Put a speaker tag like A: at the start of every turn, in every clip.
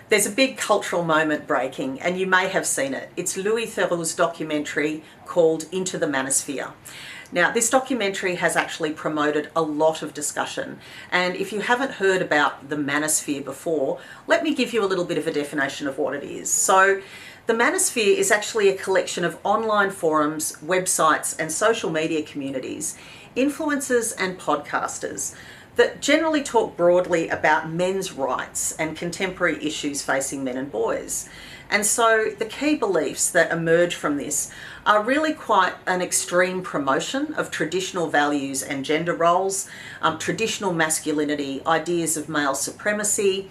A: There's a big cultural moment breaking, and you may have seen it. It's Louis Theroux's documentary called Into the Manosphere. Now, this documentary has actually promoted a lot of discussion, and if you haven't heard about the manosphere before, let me give you a little bit of a definition of what it is. So, the manosphere is actually a collection of online forums, websites, and social media communities, influencers and podcasters that generally talk broadly about men's rights and contemporary issues facing men and boys. And so the key beliefs that emerge from this are really quite an extreme promotion of traditional values and gender roles, traditional masculinity, ideas of male supremacy,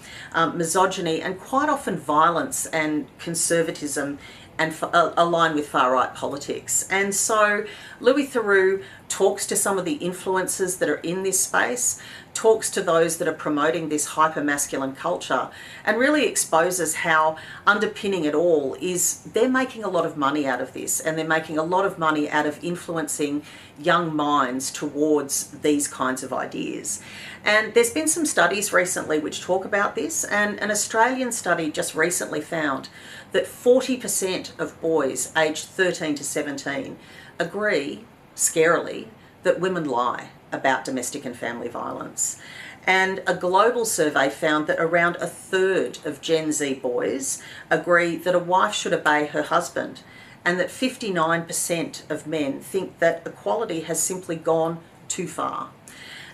A: misogyny, and quite often violence and conservatism and align with far-right politics. And so Louis Theroux talks to some of the influencers that are in this space, talks to those that are promoting this hyper-masculine culture, and really exposes how underpinning it all is they're making a lot of money out of this, and they're making a lot of money out of influencing young minds towards these kinds of ideas. And there's been some studies recently which talk about this, and an Australian study just recently found that 40% of boys aged 13 to 17 agree, scarily, that women lie about domestic and family violence. And a global survey found that around a third of Gen Z boys agree that a wife should obey her husband, and that 59% of men think that equality has simply gone too far.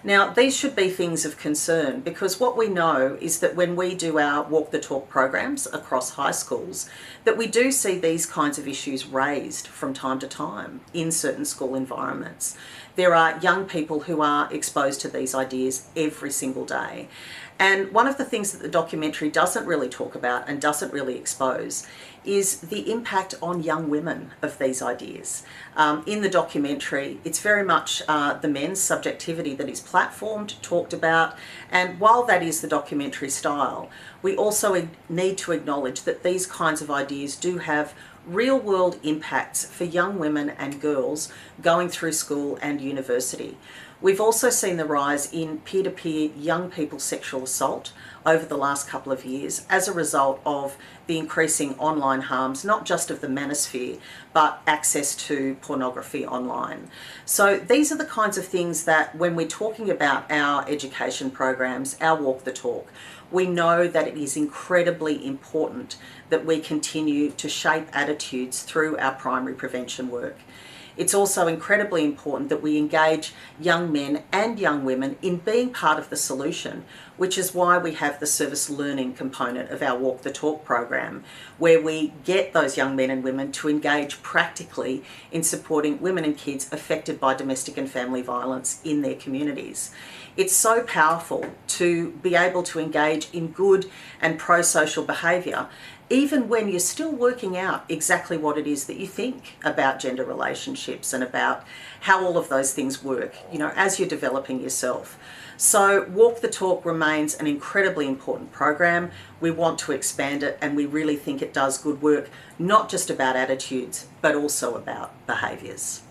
A: Now, these should be things of concern, because what we know is that when we do our Walk the Talk programs across high schools, that we do see these kinds of issues raised from time to time in certain school environments. There are young people who are exposed to these ideas every single day. And one of the things that the documentary doesn't really talk about and doesn't really expose is the impact on young women of these ideas. In the documentary, it's very much the men's subjectivity that is platformed, talked about, and while that is the documentary style, we also need to acknowledge that these kinds of ideas do have real-world impacts for young women and girls going through school and university. We've also seen the rise in peer-to-peer young people sexual assault over the last couple of years as a result of the increasing online harms, not just of the manosphere, but access to pornography online. So these are the kinds of things that when we're talking about our education programs, our Walk the Talk, we know that it is incredibly important that we continue to shape attitudes through our primary prevention work. It's also incredibly important that we engage young men and young women in being part of the solution, which is why we have the service learning component of our Walk the Talk program, where we get those young men and women to engage practically in supporting women and kids affected by domestic and family violence in their communities. It's so powerful to be able to engage in good and pro-social behaviour, even when you're still working out exactly what it is that you think about gender relationships and about how all of those things work, you know, as you're developing yourself. So Walk the Talk remains an incredibly important program. We want to expand it, and we really think it does good work, not just about attitudes, but also about behaviours.